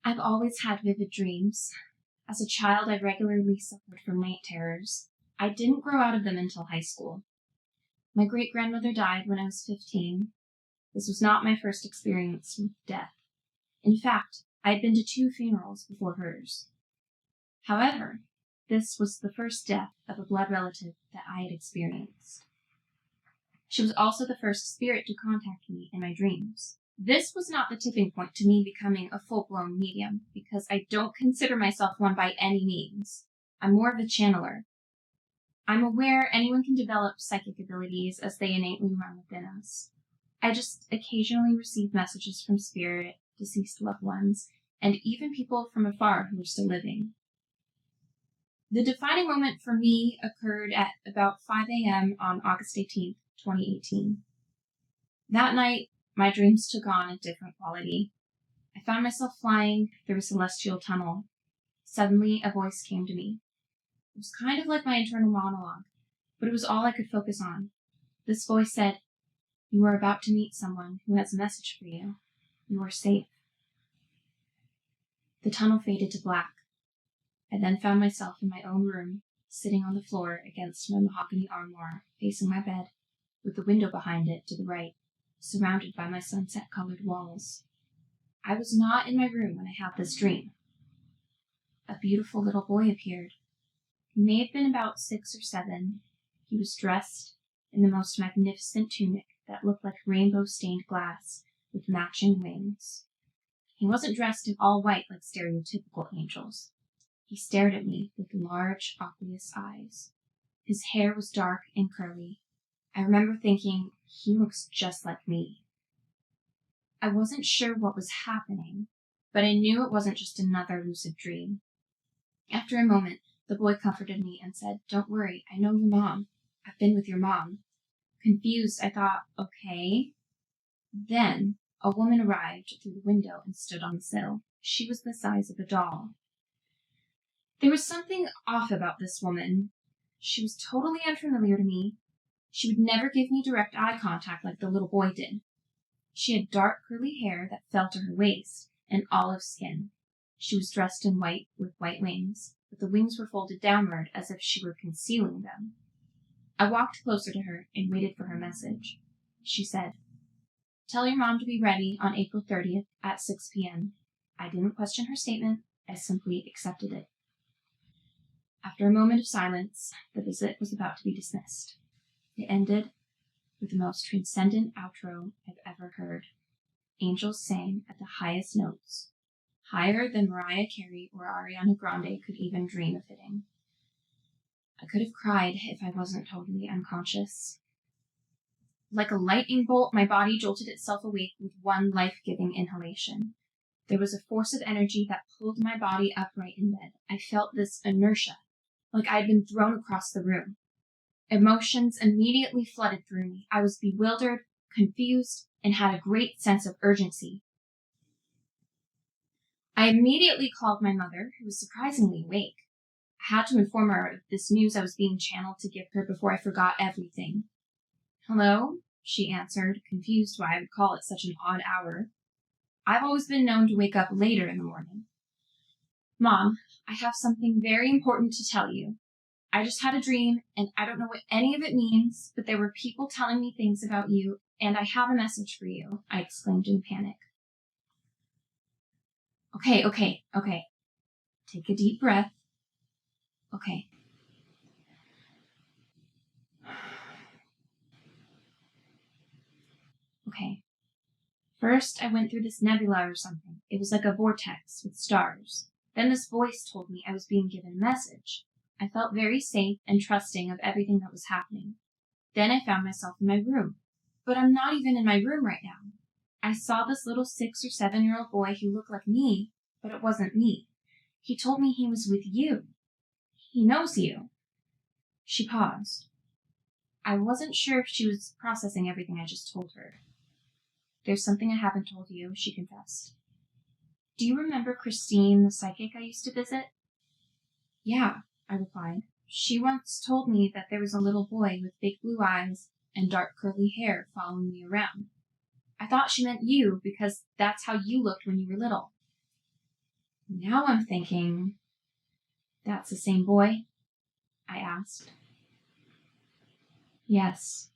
I've always had vivid dreams. As a child, I regularly suffered from night terrors. I didn't grow out of them until high school. My great-grandmother died when I was 15. This was not my first experience with death. In fact, I had been to 2 funerals before hers. However, this was the first death of a blood relative that I had experienced. She was also the first spirit to contact me in my dreams. This was not the tipping point to me becoming a full-blown medium, because I don't consider myself one by any means. I'm more of a channeler. I'm aware anyone can develop psychic abilities as they innately run within us. I just occasionally receive messages from spirit, deceased loved ones, and even people from afar who are still living. The defining moment for me occurred at about 5 a.m. on August 18th, 2018. That night, my dreams took on a different quality. I found myself flying through a celestial tunnel. Suddenly, a voice came to me. It was kind of like my internal monologue, but it was all I could focus on. This voice said, "You are about to meet someone who has a message for you. You are safe." The tunnel faded to black. I then found myself in my own room, sitting on the floor against my mahogany armoire, facing my bed, with the window behind it to the right, surrounded by my sunset-colored walls. I was not in my room when I had this dream. A beautiful little boy appeared. He may have been about 6 or 7. He was dressed in the most magnificent tunic that looked like rainbow-stained glass with matching wings. He wasn't dressed in all white like stereotypical angels. He stared at me with large, aqueous eyes. His hair was dark and curly. I remember thinking, he looks just like me. I wasn't sure what was happening, but I knew it wasn't just another lucid dream. After a moment, the boy comforted me and said, "Don't worry, I know your mom. I've been with your mom." Confused, I thought, okay. Then, a woman arrived through the window and stood on the sill. She was the size of a doll. There was something off about this woman. She was totally unfamiliar to me. She would never give me direct eye contact like the little boy did. She had dark curly hair that fell to her waist and olive skin. She was dressed in white with white wings, but the wings were folded downward as if she were concealing them. I walked closer to her and waited for her message. She said, "Tell your mom to be ready on April 30th at 6 p.m. I didn't question her statement. I simply accepted it. After a moment of silence, the visit was about to be dismissed. It ended with the most transcendent outro I've ever heard. Angels sang at the highest notes, higher than Mariah Carey or Ariana Grande could even dream of hitting. I could have cried if I wasn't totally unconscious. Like a lightning bolt, my body jolted itself awake with one life-giving inhalation. There was a force of energy that pulled my body upright in bed. I felt this inertia, like I had been thrown across the room. Emotions immediately flooded through me. I was bewildered, confused, and had a great sense of urgency. I immediately called my mother, who was surprisingly awake. I had to inform her of this news I was being channeled to give her before I forgot everything. "Hello?" she answered, confused why I would call at such an odd hour. I've always been known to wake up later in the morning. "Mom, I have something very important to tell you. I just had a dream, and I don't know what any of it means, but there were people telling me things about you, and I have a message for you," I exclaimed in panic. Okay. Take a deep breath. Okay. Okay. First, I went through this nebula or something. It was like a vortex with stars. Then this voice told me I was being given a message. I felt very safe and trusting of everything that was happening. Then I found myself in my room. But I'm not even in my room right now. I saw this little 6 or 7-year-old boy who looked like me, but it wasn't me. He told me he was with you. He knows you. She paused. I wasn't sure if she was processing everything I just told her. "There's something I haven't told you," she confessed. "Do you remember Christine, the psychic I used to visit?" "Yeah," I replied. "She once told me that there was a little boy with big blue eyes and dark curly hair following me around. I thought she meant you because that's how you looked when you were little." Now I'm thinking, that's the same boy? I asked. Yes.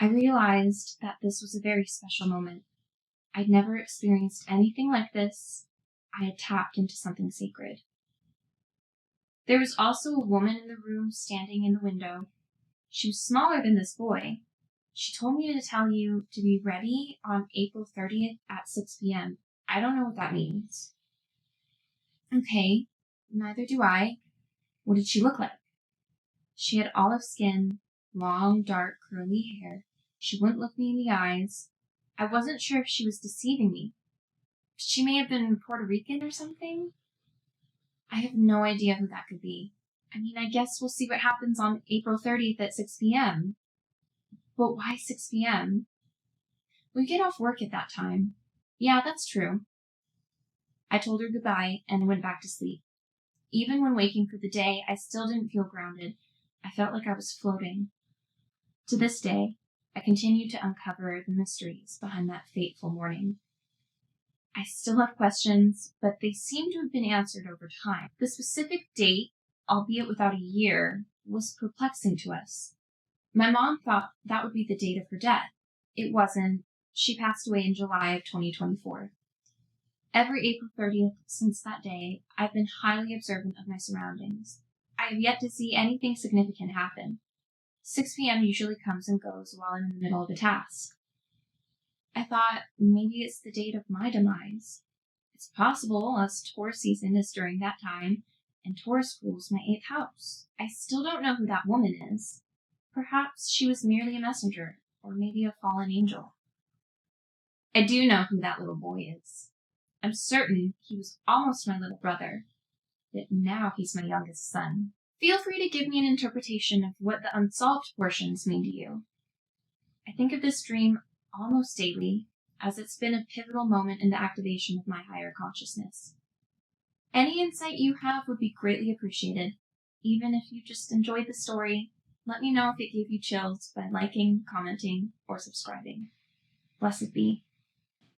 I realized that this was a very special moment. I'd never experienced anything like this. I had tapped into something sacred. There was also a woman in the room standing in the window. She was smaller than this boy. She told me to tell you to be ready on April 30th at 6 p.m. I don't know what that means. Okay, neither do I. What did she look like? She had olive skin, long, dark, curly hair. She wouldn't look me in the eyes. I wasn't sure if she was deceiving me. She may have been Puerto Rican or something. I have no idea who that could be. I mean, I guess we'll see what happens on April 30th at 6 p.m. But why 6 p.m.? We get off work at that time. Yeah, that's true. I told her goodbye and went back to sleep. Even when waking for the day, I still didn't feel grounded. I felt like I was floating. To this day, I continue to uncover the mysteries behind that fateful morning. I still have questions, but they seem to have been answered over time. The specific date, albeit without a year, was perplexing to us. My mom thought that would be the date of her death. It wasn't. She passed away in July of 2024. Every April 30th since that day, I've been highly observant of my surroundings. I have yet to see anything significant happen. 6 p.m. usually comes and goes while I'm in the middle of a task. I thought maybe it's the date of my demise. It's possible, as Taurus season is during that time, and Taurus rules my 8th house. I still don't know who that woman is. Perhaps she was merely a messenger, or maybe a fallen angel. I do know who that little boy is. I'm certain he was almost my little brother, but now he's my youngest son. Feel free to give me an interpretation of what the unsolved portions mean to you. I think of this dream almost daily, as it's been a pivotal moment in the activation of my higher consciousness. Any insight you have would be greatly appreciated. Even if you just enjoyed the story, let me know if it gave you chills by liking, commenting, or subscribing. Blessed be.